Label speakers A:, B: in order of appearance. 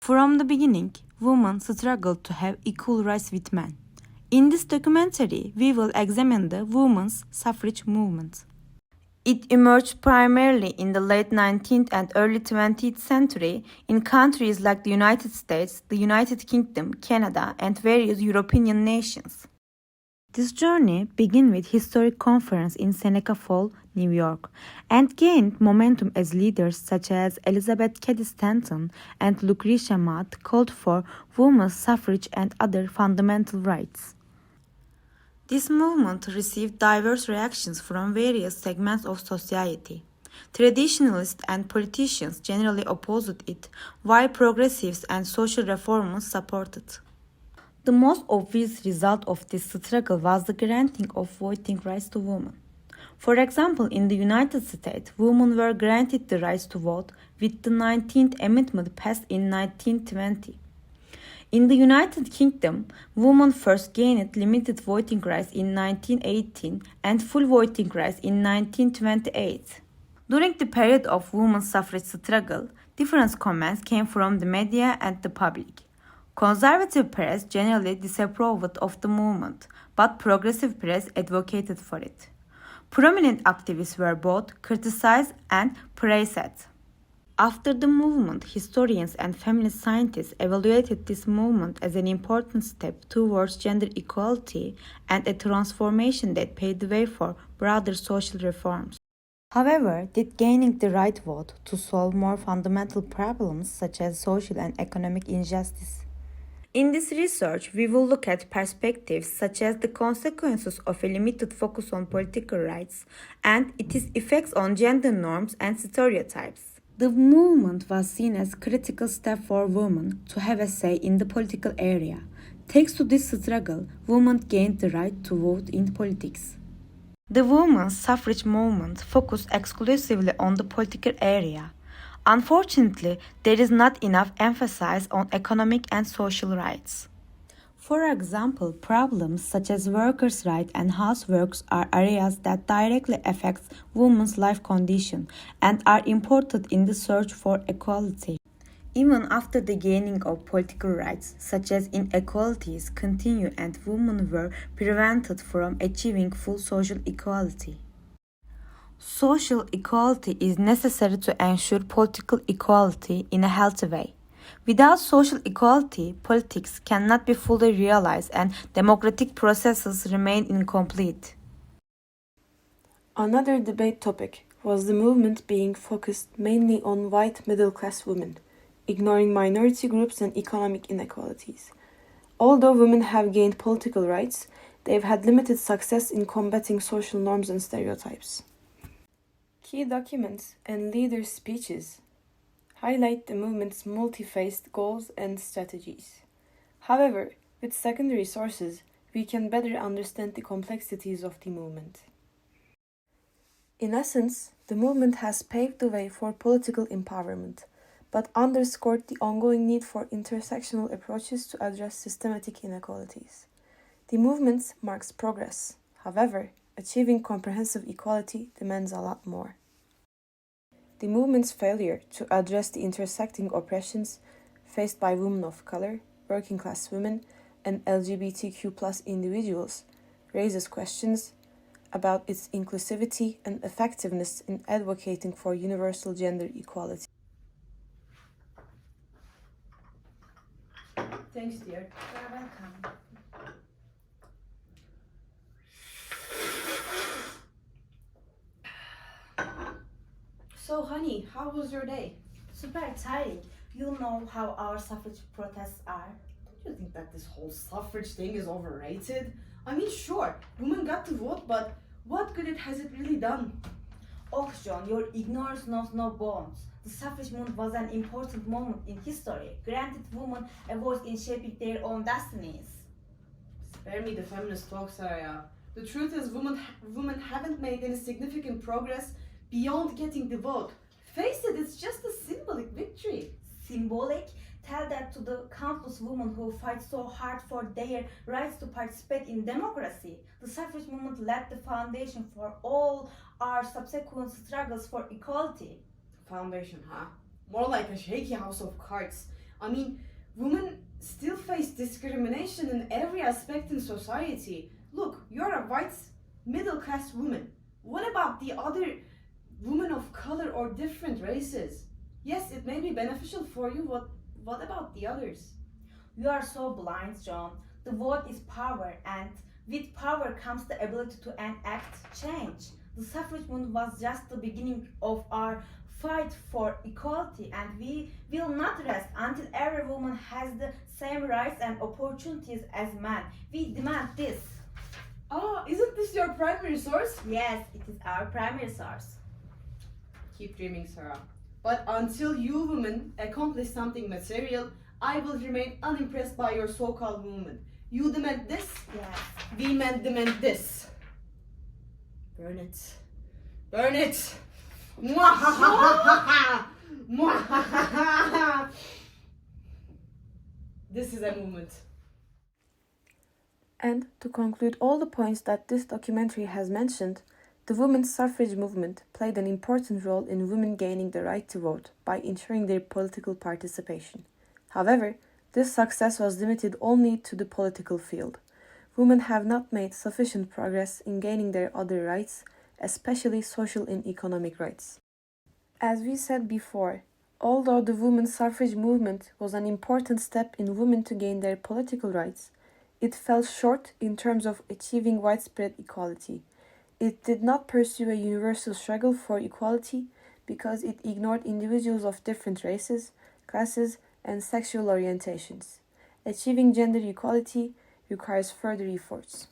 A: From the beginning, women struggled to have equal rights with men. In this documentary, we will examine the women's suffrage movement. It emerged primarily in the late 19th and early 20th century in countries like the United States, the United Kingdom, Canada, and various European nations. This journey began with historic conference in Seneca Falls, New York, and gained momentum as leaders such as Elizabeth Cady Stanton and Lucretia Mott called for women's suffrage and other fundamental rights. This movement received diverse reactions from various segments of society. Traditionalists and politicians generally opposed it, while progressives and social reformers supported. The most obvious result of this struggle was the granting of voting rights to women. For example, in the United States, women were granted the right to vote with the 19th Amendment passed in 1920. In the United Kingdom, women first gained limited voting rights in 1918 and full voting rights in 1928. During the period of women's suffrage struggle, different comments came from the media and the public. Conservative press generally disapproved of the movement, but progressive press advocated for it. Prominent activists were both criticized and praised. After the movement, historians and feminist scientists evaluated this movement as an important step towards gender equality and a transformation that paved the way for broader social reforms. However, did gaining the right vote to solve more fundamental problems such as social and economic injustice? In this research, we will look at perspectives such as the consequences of a limited focus on political rights and its effects on gender norms and stereotypes. The movement was seen as a critical step for women to have a say in the political area. Thanks to this struggle, women gained the right to vote in politics. The women's suffrage movement focused exclusively on the political area. Unfortunately, there is not enough emphasis on economic and social rights. For example, problems such as workers' rights and housework are areas that directly affect women's life condition and are important in the search for equality. Even after the gaining of political rights, such as inequalities continue and women were prevented from achieving full social equality. Social equality is necessary to ensure political equality in a healthy way. Without social equality, politics cannot be fully realized and democratic processes remain incomplete.
B: Another debate topic was the movement being focused mainly on white middle-class women, ignoring minority groups and economic inequalities. Although women have gained political rights, they've had limited success in combating social norms and stereotypes. Key documents and leaders' speeches highlight the movement's multi-faced goals and strategies. However, with secondary sources, we can better understand the complexities of the movement. In essence, the movement has paved the way for political empowerment, but underscored the ongoing need for intersectional approaches to address systematic inequalities. The movement marks progress. However, achieving comprehensive equality demands a lot more. The movement's failure to address the intersecting oppressions faced by women of color, working-class women, and LGBTQ+ individuals raises questions about its inclusivity and effectiveness in advocating for universal gender equality.
A: Thanks, dear. You're welcome.
C: So, honey, how was your day?
A: Super tiring. You know how our suffrage protests are.
C: Don't you think that this whole suffrage thing is overrated? I mean, sure, women got to vote, but what good has it really done?
A: Oh, John, your ignorance knows no bounds. The suffrage movement was an important moment in history, granted women a voice in shaping their own destinies.
C: Spare me the feminist talk, Saraya. The truth is, women haven't made any significant progress beyond getting the vote. Face it, it's just a symbolic victory.
A: Symbolic? Tell that to the countless women who fight so hard for their rights to participate in democracy. The suffrage movement laid the foundation for all our subsequent struggles for equality.
C: Foundation, huh? More like a shaky house of cards. I mean, women still face discrimination in every aspect in society. Look, you're a white middle class woman. What about the other women of color or different races? Yes, it may be beneficial for you. What about the others?
A: You are so blind, John. The vote is power, and with power comes the ability to enact change. The suffrage movement was just the beginning of our fight for equality, and we will not rest until every woman has the same rights and opportunities as men. We demand this.
C: Ah, isn't this your primary source?
A: Yes, it is our primary source.
C: Keep dreaming, Sarah. But until you women accomplish something material, I will remain unimpressed by your so-called movement. You demand this,
A: Yes.
C: we men demand this. Burn it. Burn it! Mwahahaha! Mwahahaha! This is a movement.
B: And to conclude all the points that this documentary has mentioned, the women's suffrage movement played an important role in women gaining the right to vote by ensuring their political participation. However, this success was limited only to the political field. Women have not made sufficient progress in gaining their other rights, especially social and economic rights. As we said before, although the women's suffrage movement was an important step in women to gain their political rights, it fell short in terms of achieving widespread equality. It did not pursue a universal struggle for equality because it ignored individuals of different races, classes, and sexual orientations. Achieving gender equality requires further efforts.